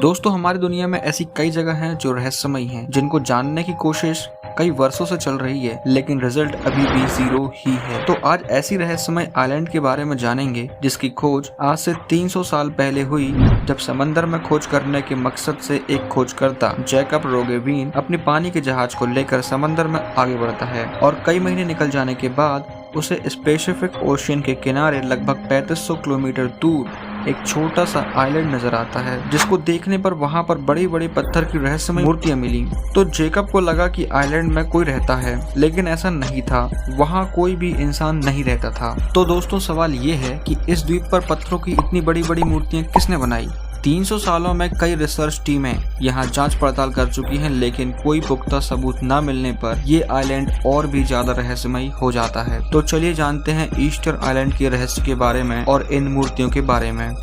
दोस्तों हमारी दुनिया में ऐसी कई जगह हैं जो रहस्यमयी हैं, जिनको जानने की कोशिश कई वर्षों से चल रही है, लेकिन रिजल्ट अभी भी जीरो ही है। तो आज ऐसी रहस्यमय आइलैंड के बारे में जानेंगे जिसकी खोज आज से 300 साल पहले हुई, जब समंदर में खोज करने के मकसद से एक खोजकर्ता जैकब रोगेवीन अपनी पानी के जहाज को लेकर समंदर में आगे बढ़ता है और कई महीने निकल जाने के बाद उसे पैसिफिक ओशियन के किनारे लगभग 3500 किलोमीटर दूर एक छोटा सा आइलैंड नजर आता है, जिसको देखने पर वहाँ पर बड़ी बड़ी पत्थर की रहस्यमय मूर्तियां मिली। तो जेकब को लगा कि आइलैंड में कोई रहता है, लेकिन ऐसा नहीं था। वहाँ कोई भी इंसान नहीं रहता था। तो दोस्तों सवाल ये है कि इस द्वीप पर पत्थरों की इतनी बड़ी बड़ी मूर्तियां किसने बनाई? 300 सालों में कई रिसर्च टीमें यहाँ जांच पड़ताल कर चुकी हैं, लेकिन कोई पुख्ता सबूत न मिलने पर ये आइलैंड और भी ज्यादा रहस्यमयी हो जाता है। तो चलिए जानते हैं ईस्टर आइलैंड के रहस्य के बारे में और इन मूर्तियों के बारे में।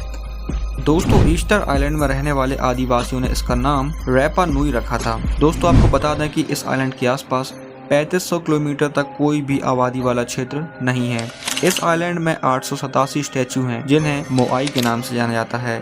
दोस्तों ईस्टर आइलैंड में रहने वाले आदिवासियों ने इसका नाम रैपा नुई रखा था। दोस्तों आपको बता दें कि इस आइलैंड के आसपास 3500 किलोमीटर तक कोई भी आबादी वाला क्षेत्र नहीं है। इस आइलैंड में 887 स्टैचू हैं, जिन्हें मोआई के नाम से जाना जाता है।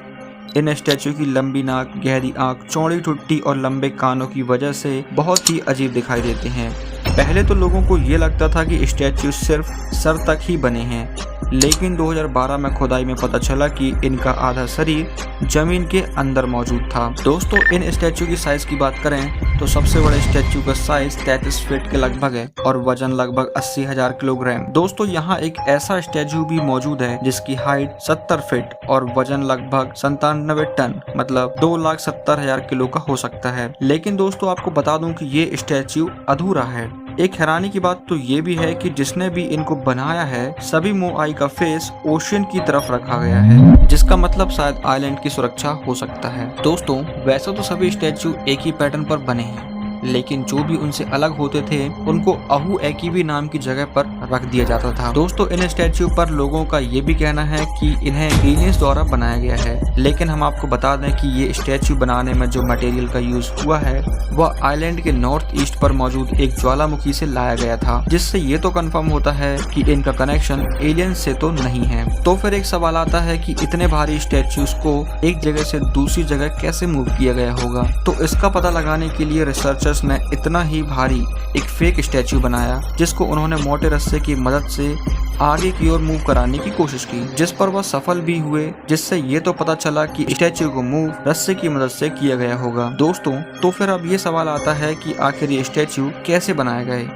इन स्टैचू की लंबी नाक, गहरी आंख, चौड़ी ठुड्डी और लंबे कानों की वजह से बहुत ही अजीब दिखाई देते हैं। पहले तो लोगों को ये लगता था कि स्टैचू सिर्फ सर तक ही बने हैं, लेकिन 2012 में खुदाई में पता चला कि इनका आधा शरीर जमीन के अंदर मौजूद था। दोस्तों इन स्टैचू की साइज की बात करें तो सबसे बड़े स्टैचू का साइज 33 फीट के लगभग है और वजन लगभग 80,000 किलोग्राम। दोस्तों यहाँ एक ऐसा स्टैचू भी मौजूद है जिसकी हाइट 70 फीट और वजन लगभग 97 टन मतलब 2,70,000 किलो का हो सकता है। लेकिन दोस्तों आपको बता दूं कि ये स्टैचू अधूरा है। एक हैरानी की बात तो ये भी है कि जिसने भी इनको बनाया है, सभी मोआई का फेस ओशियन की तरफ रखा गया है, जिसका मतलब शायद आइलैंड की सुरक्षा हो सकता है। दोस्तों वैसे तो सभी स्टैचू एक ही पैटर्न पर बने हैं, लेकिन जो भी उनसे अलग होते थे उनको अहू एकीबी नाम की जगह पर रख दिया जाता था। दोस्तों इन स्टैचू पर लोगों का ये भी कहना है कि इन्हें एलियंस द्वारा बनाया गया है, लेकिन हम आपको बता दें कि ये स्टैचू बनाने में जो मटेरियल का यूज हुआ है वह आइलैंड के नॉर्थ ईस्ट पर मौजूद एक ज्वालामुखी से लाया गया था, जिससे ये तो कंफर्म होता है कि इनका कनेक्शन एलियंस से तो नहीं है। तो फिर एक सवाल आता है कि इतने भारी स्टैचूज को एक जगह से दूसरी जगह कैसे मूव किया गया होगा? तो इसका पता लगाने के लिए रिसर्चर्स ने इतना ही भारी एक फेक स्टैचू बनाया, जिसको उन्होंने मोटे रस्से की मदद से आगे की ओर मूव कराने की कोशिश की, जिस पर वह सफल भी हुए, जिससे ये तो पता चला कि स्टैचू को मूव रस्से की मदद से किया गया होगा। दोस्तों तो फिर अब ये सवाल आता है कि आखिर ये स्टैचू कैसे बनाए गए?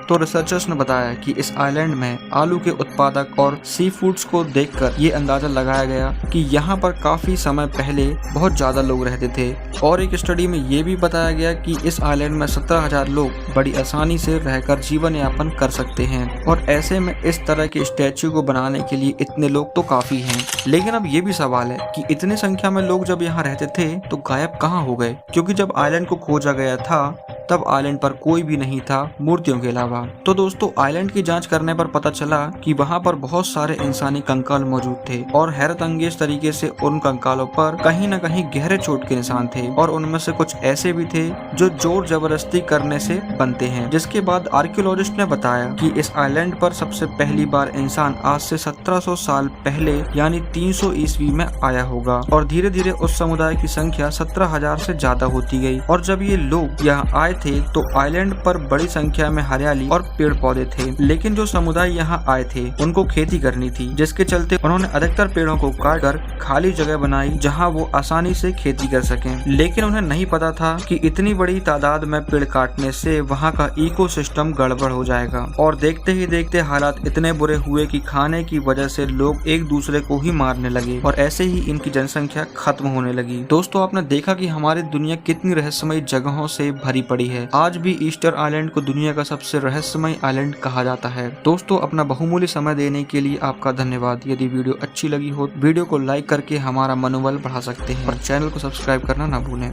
तो रिसर्चर्स ने बताया कि इस आइलैंड में आलू के उत्पादक और सी फूड्स को देखकर ये अंदाजा लगाया गया कि यहाँ पर काफी समय पहले बहुत ज्यादा लोग रहते थे। और एक स्टडी में ये भी बताया गया कि इस आइलैंड में 17,000 लोग बड़ी आसानी से रहकर जीवन यापन कर सकते हैं, और ऐसे में इस तरह के स्टैचू को बनाने के लिए इतने लोग तो काफी हैं। लेकिन अब ये भी सवाल है कि इतनी संख्या में लोग जब यहाँ रहते थे तो गायब कहाँ हो गए? क्योंकि जब आइलैंड को खोजा गया था तब आइलैंड पर कोई भी नहीं था मूर्तियों के अलावा। तो दोस्तों आइलैंड की जांच करने पर पता चला कि वहां पर बहुत सारे इंसानी कंकाल मौजूद थे, और हैरत अंगेज तरीके से उन कंकालों पर कहीं न कहीं गहरे चोट के निशान थे, और उनमें से कुछ ऐसे भी थे जो जोर जबरदस्ती करने से बनते हैं। जिसके बाद आर्कियोलॉजिस्ट ने बताया कि इस आइलैंड पर सबसे पहली बार इंसान आज से 1700 साल पहले यानी 300 ईस्वी में आया होगा, और धीरे धीरे उस समुदाय की संख्या 17,000 से ज्यादा होती गई। और जब ये लोग यहाँ आए थे तो आइलैंड पर बड़ी संख्या में हरियाली और पेड़ पौधे थे, लेकिन जो समुदाय यहाँ आए थे उनको खेती करनी थी, जिसके चलते उन्होंने अधिकतर पेड़ों को काटकर खाली जगह बनाई जहाँ वो आसानी से खेती कर सकें। लेकिन उन्हें नहीं पता था कि इतनी बड़ी तादाद में पेड़ काटने से वहाँ का इकोसिस्टम गड़बड़ हो जाएगा, और देखते ही देखते हालात इतने बुरे हुए कि खाने की वजह से लोग एक दूसरे को ही मारने लगे, और ऐसे ही इनकी जनसंख्या खत्म होने लगी। दोस्तों आपने देखा कि हमारी दुनिया कितनी रहस्यमयी जगहों से भरी पड़ी है। आज भी ईस्टर आइलैंड को दुनिया का सबसे रहस्यमय आइलैंड कहा जाता है। दोस्तों अपना बहुमूल्य समय देने के लिए आपका धन्यवाद। यदि वीडियो अच्छी लगी हो वीडियो को लाइक करके हमारा मनोबल बढ़ा सकते हैं, और चैनल को सब्सक्राइब करना ना भूलें।